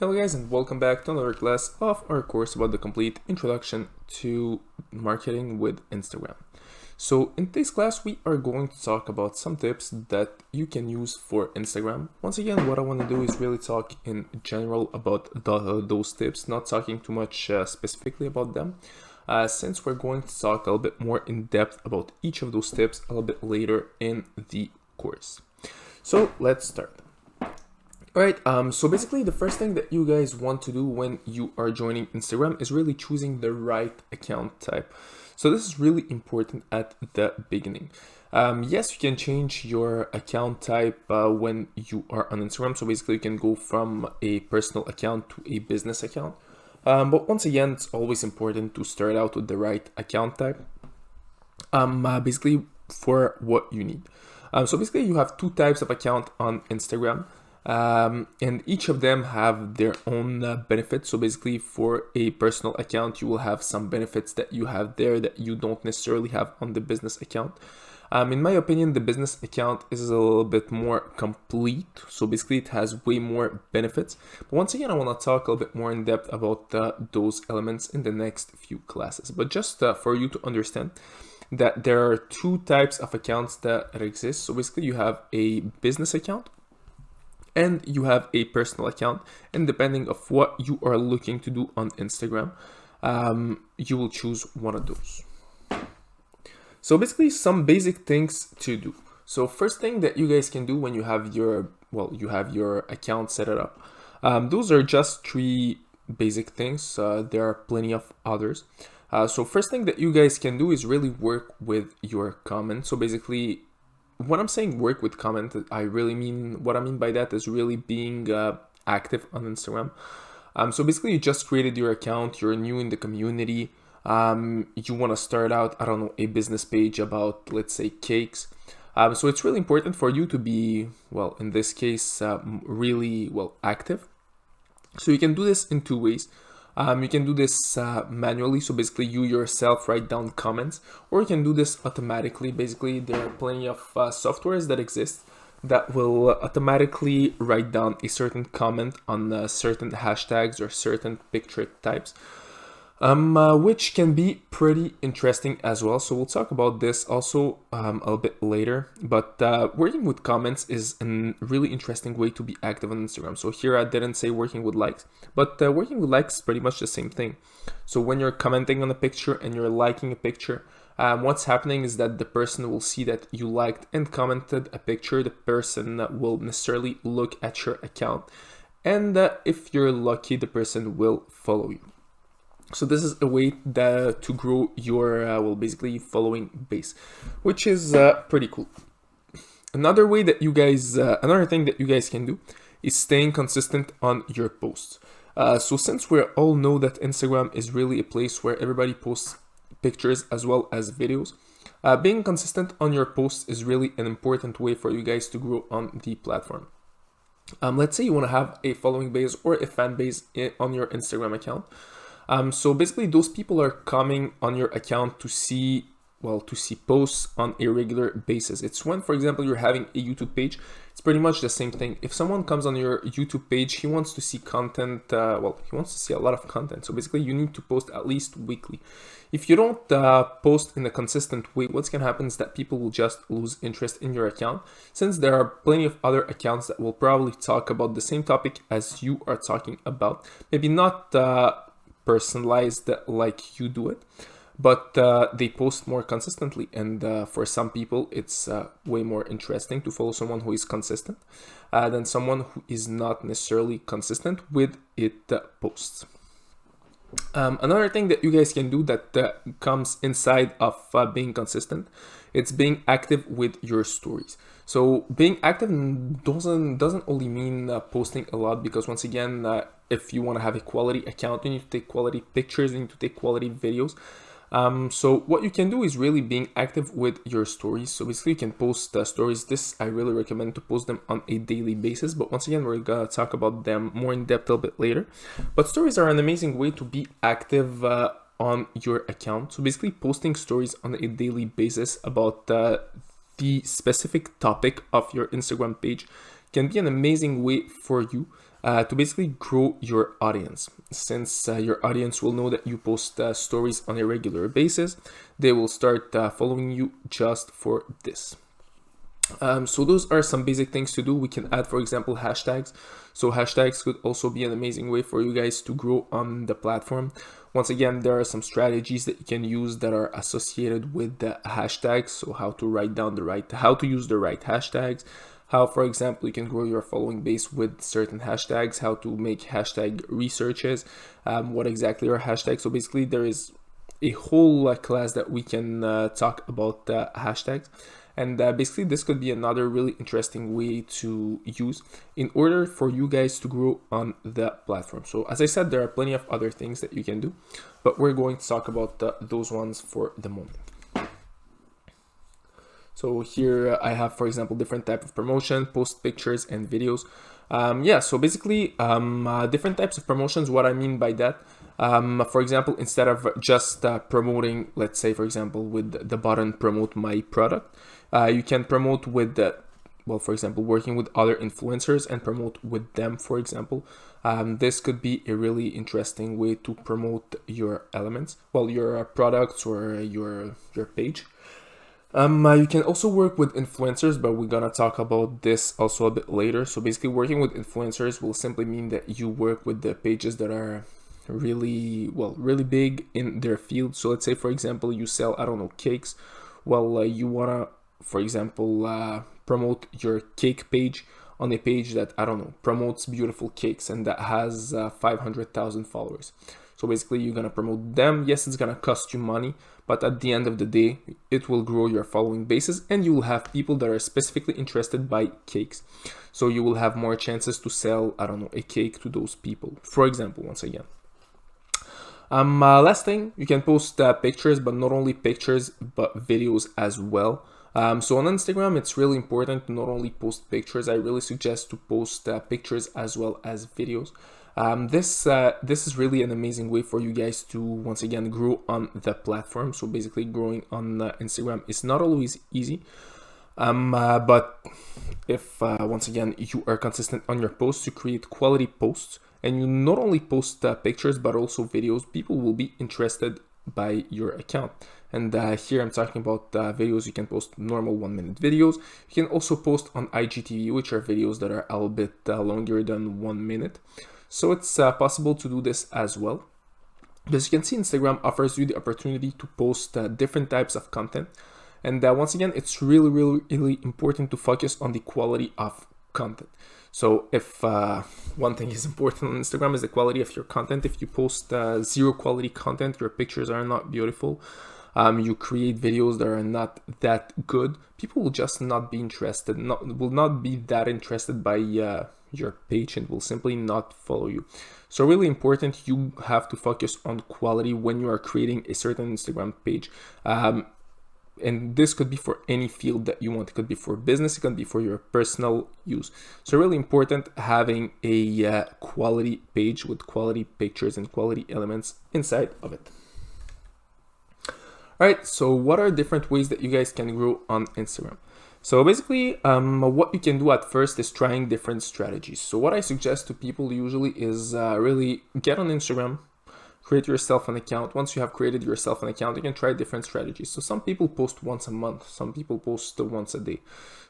Hello guys, and welcome back to another class of our course about the complete introduction to marketing with Instagram. So in this class we are going to talk about some tips that you can use for Instagram. Once again, what I want to do is really talk in general about those tips, not talking too much specifically about them, since we're going to talk a little bit more in depth about each of those tips a little bit later in the course. So let's start. Alright, so basically the first thing that you guys want to do when you are joining Instagram is really choosing the right account type. So this is really important at the beginning. Yes, you can change your account type when you are on Instagram. So basically you can go from a personal account to a business account. But once again, it's always important to start out with the right account type. Basically for what you need. So basically you have two types of account on Instagram. And each of them have their own benefits. So basically for a personal account, you will have some benefits that you have there that you don't necessarily have on the business account. In my opinion, the business account is a little bit more complete. So basically it has way more benefits. But once again, I want to talk a little bit more in depth about those elements in the next few classes. But just for you to understand that there are two types of accounts that exist. So basically you have a business account and you have a personal account, and depending of what you are looking to do on Instagram, you will choose one of those. So basically some basic things to do. So first thing that you guys can do when you have your account set it up, those are just three basic things. There are plenty of others. So first thing that you guys can do is really work with your comments. So basically, when I'm saying work with comment, I really mean, what I mean by that is really being active on Instagram. So basically you just created your account, you're new in the community, you want to start out, I don't know, a business page about, let's say, cakes. So it's really important for you to be, well, in this case, really well active. So you can do this in two ways. You can do this manually, so basically you yourself write down comments, or you can do this automatically. Basically, there are plenty of softwares that exist that will automatically write down a certain comment on certain hashtags or certain picture types, which can be pretty interesting as well. So we'll talk about this also a little bit later, but working with comments is a really interesting way to be active on Instagram. So here I didn't say working with likes, but working with likes is pretty much the same thing. So when you're commenting on a picture and you're liking a picture, what's happening is that the person will see that you liked and commented a picture. The person will necessarily look at your account, and if you're lucky, the person will follow you. So this is a way to grow your, basically following base, which is pretty cool. Another way that you guys, another thing that you guys can do is staying consistent on your posts. So since we all know that Instagram is really a place where everybody posts pictures as well as videos, being consistent on your posts is really an important way for you guys to grow on the platform. Let's say you want to have a following base or a fan base on your Instagram account. So basically those people are coming on your account to see posts on a regular basis. It's when, for example, you're having a YouTube page, it's pretty much the same thing. If someone comes on your YouTube page, he wants to see content, he wants to see a lot of content. So basically you need to post at least weekly. If you don't post in a consistent way, what's gonna happen is that people will just lose interest in your account, since there are plenty of other accounts that will probably talk about the same topic as you are talking about. Maybe not personalized like you do it, but they post more consistently, and for some people it's way more interesting to follow someone who is consistent than someone who is not necessarily consistent with it posts. Another thing that you guys can do that comes inside of being consistent, it's being active with your stories. So being active doesn't only mean posting a lot, because once again, if you want to have a quality account, you need to take quality pictures, you need to take quality videos. So what you can do is really being active with your stories. So basically you can post stories. This, I really recommend to post them on a daily basis, but once again, we're gonna talk about them more in depth a little bit later. But stories are an amazing way to be active on your account. So basically posting stories on a daily basis about the specific topic of your Instagram page can be an amazing way for you to basically grow your audience. Since your audience will know that you post stories on a regular basis, they will start following you just for this. So those are some basic things to do. We can add, for example, hashtags. So hashtags could also be an amazing way for you guys to grow on the platform. Once again, there are some strategies that you can use that are associated with the hashtags. So how to write down how to use the right hashtags, how, for example, you can grow your following base with certain hashtags, how to make hashtag researches, what exactly are hashtags. So basically there is a whole class that we can talk about hashtags. And basically this could be another really interesting way to use in order for you guys to grow on the platform. So as I said, there are plenty of other things that you can do, but we're going to talk about those ones for the moment. So here I have, for example, different type of promotion, post pictures and videos. So basically different types of promotions. What I mean by that, for example, instead of just promoting, let's say, for example, with the button promote my product, you can promote with for example, working with other influencers and promote with them, for example. This could be a really interesting way to promote your elements, your products or your page. You can also work with influencers, but we're gonna talk about this also a bit later. So basically working with influencers will simply mean that you work with the pages that are really big in their field. So let's say, for example, you sell, I don't know, cakes. You wanna, for example, promote your cake page on a page that, I don't know, promotes beautiful cakes and that has 500,000 followers. So basically you're gonna promote them. Yes, it's gonna cost you money, but at the end of the day, it will grow your following bases and you will have people that are specifically interested by cakes. So you will have more chances to sell, I don't know, a cake to those people, for example, once again. Last thing, you can post pictures, but not only pictures, but videos as well. So on Instagram, it's really important to not only post pictures. I really suggest to post pictures as well as videos. This is really an amazing way for you guys to once again grow on the platform. So basically growing on Instagram is not always easy, but if once again you are consistent on your posts, you create quality posts, and you not only post pictures but also videos, people will be interested by your account. And here I'm talking about videos. You can post normal 1-minute videos. You can also post on IGTV, which are videos that are a little bit longer than 1 minute. So it's possible to do this as well. As you can see, Instagram offers you the opportunity to post different types of content. And once again, it's really important to focus on the quality of content. So if one thing is important on Instagram is the quality of your content. If you post zero quality content, your pictures are not beautiful, you create videos that are not that good, people will just not be interested, will not be that interested by your page and will simply not follow you. So really important, you have to focus on quality when you are creating a certain Instagram page. And this could be for any field that you want. It could be for business, it could be for your personal use. So really important having a quality page with quality pictures and quality elements inside of it. All right, so what are different ways that you guys can grow on Instagram? So basically, what you can do at first is trying different strategies. So what I suggest to people usually is really get on Instagram, create yourself an account. Once you have created yourself an account, you can try different strategies. So some people post once a month, some people post once a day.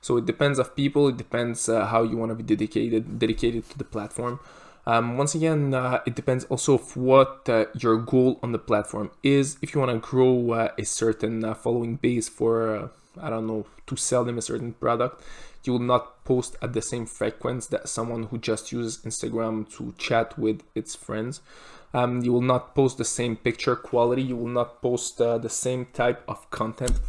So it depends of people, it depends how you want to be dedicated to the platform. Once again, it depends also of what your goal on the platform is. If you want to grow a certain following base for, I don't know, to sell them a certain product, you will not post at the same frequency that someone who just uses Instagram to chat with its friends. You will not post the same picture quality. You will not post the same type of content.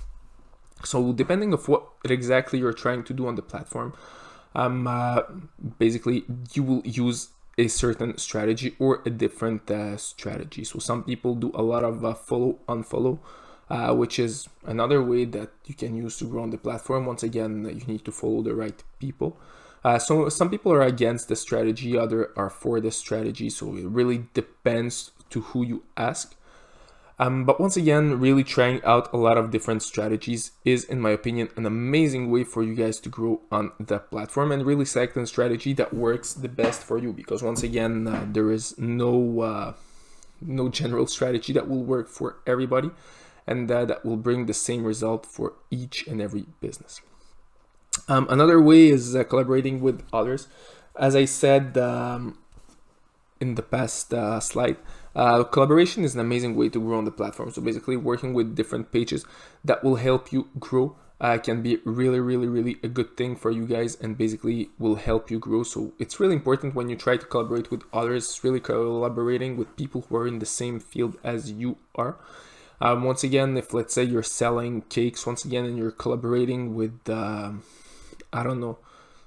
So depending of what exactly you're trying to do on the platform, basically you will use a certain strategy or a different strategy. So some people do a lot of follow unfollow, which is another way that you can use to grow on the platform. Once again, you need to follow the right people. So some people are against the strategy, others are for the strategy. So it really depends to who you ask. But once again, really trying out a lot of different strategies is, in my opinion, an amazing way for you guys to grow on the platform and really select a strategy that works the best for you. Because once again, there is no general strategy that will work for everybody, and that will bring the same result for each and every business. Another way is collaborating with others. As I said in the past slide, collaboration is an amazing way to grow on the platform. So basically working with different pages that will help you grow can be really a good thing for you guys, and basically will help you grow. So it's really important when you try to collaborate with others, really collaborating with people who are in the same field as you are. Once again, if let's say you're selling cakes, once again, and you're collaborating with I don't know,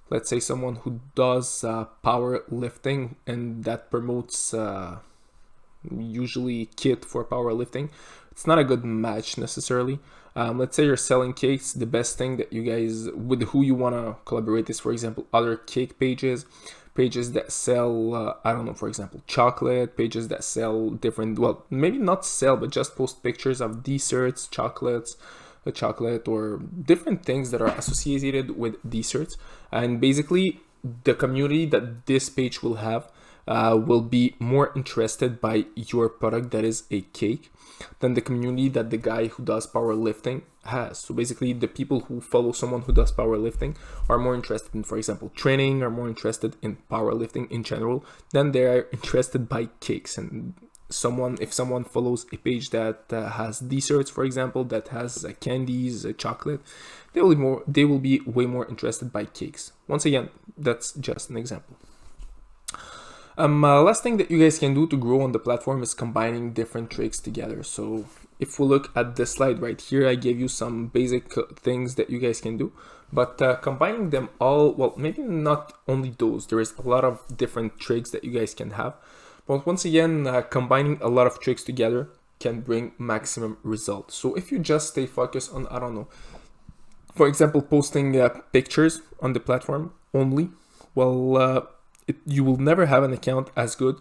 let's say someone who does powerlifting and that promotes usually kit for powerlifting, it's not a good match necessarily. Let's say you're selling cakes, the best thing that you guys, with who you want to collaborate is, for example, other cake pages that sell, I don't know, for example, chocolate, pages that sell different, well, maybe not sell, but just post pictures of desserts, chocolate, or different things that are associated with desserts. And basically the community that this page will have will be more interested by your product that is a cake than the community that the guy who does powerlifting has. So basically the people who follow someone who does powerlifting are more interested in, for example, training, are more interested in powerlifting in general than they are interested by cakes. And if someone follows a page that has desserts, for example, that has candies, chocolate, they will be way more interested by cakes. Once again, that's just an example. Last thing that you guys can do to grow on the platform is combining different tricks together. So if we look at this slide right here, I gave you some basic things that you guys can do, but combining them all, well, maybe not only those, there is a lot of different tricks that you guys can have. But once again, combining a lot of tricks together can bring maximum results. So if you just stay focused on, I don't know, for example, posting pictures on the platform only, well, you will never have an account as good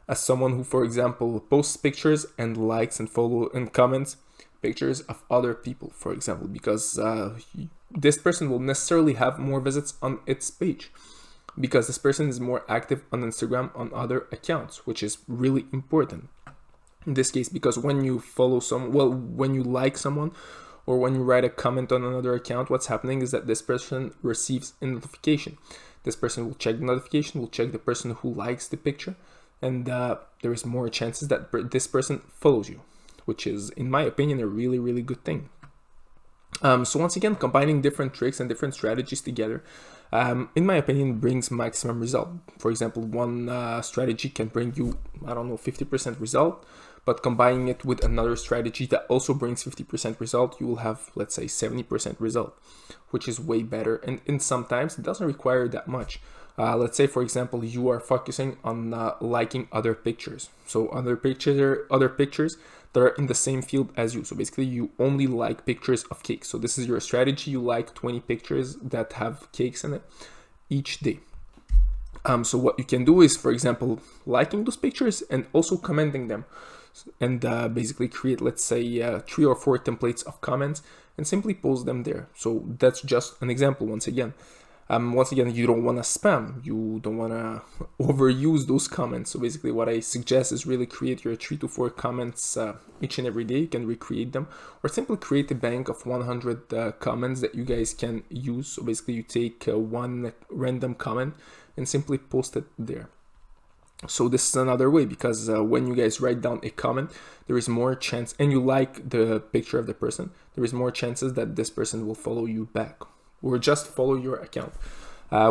as someone who, for example, posts pictures and likes and follow and comments pictures of other people, for example, because this person will necessarily have more visits on its page, because this person is more active on Instagram on other accounts, which is really important in this case, because when you follow someone, well, when you like someone or when you write a comment on another account, what's happening is that this person receives a notification. This person will check the notification, will check the person who likes the picture, and there is more chances that this person follows you, which is, in my opinion, a really good thing. So once again, combining different tricks and different strategies together, in my opinion, brings maximum result. For example, one strategy can bring you, I don't know, 50% result, but combining it with another strategy that also brings 50% result, you will have, let's say, 70% result, which is way better. And sometimes it doesn't require that much. Let's say, for example, you are focusing on liking other pictures. So other pictures that are in the same field as you. So basically you only like pictures of cakes. So this is your strategy. You like 20 pictures that have cakes in it each day. So what you can do is, for example, liking those pictures and also commenting them, and basically create, let's say, 3 or 4 templates of comments and simply post them there. So that's just an example. Once again, you don't want to spam, you don't want to overuse those comments. So basically what I suggest is really create your 3 to 4 comments each and every day. You can recreate them, or simply create a bank of 100 comments that you guys can use. So basically you take one random comment and simply post it there. So this is another way, because when you guys write down a comment, there is more chance, and you like the picture of the person, there is more chances that this person will follow you back or just follow your account,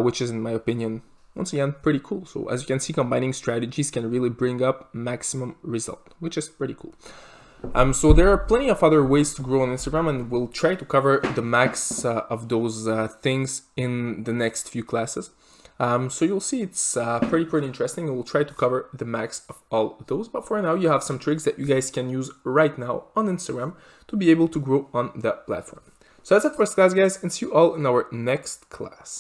which is, in my opinion, once again, pretty cool. So as you can see, combining strategies can really bring up maximum result, which is pretty cool. So there are plenty of other ways to grow on Instagram, and we'll try to cover the max of those things in the next few classes. So you'll see it's pretty interesting, and we'll try to cover the max of all those. But for now, you have some tricks that you guys can use right now on Instagram to be able to grow on that platform. So that's it for this class, guys, and see you all in our next class.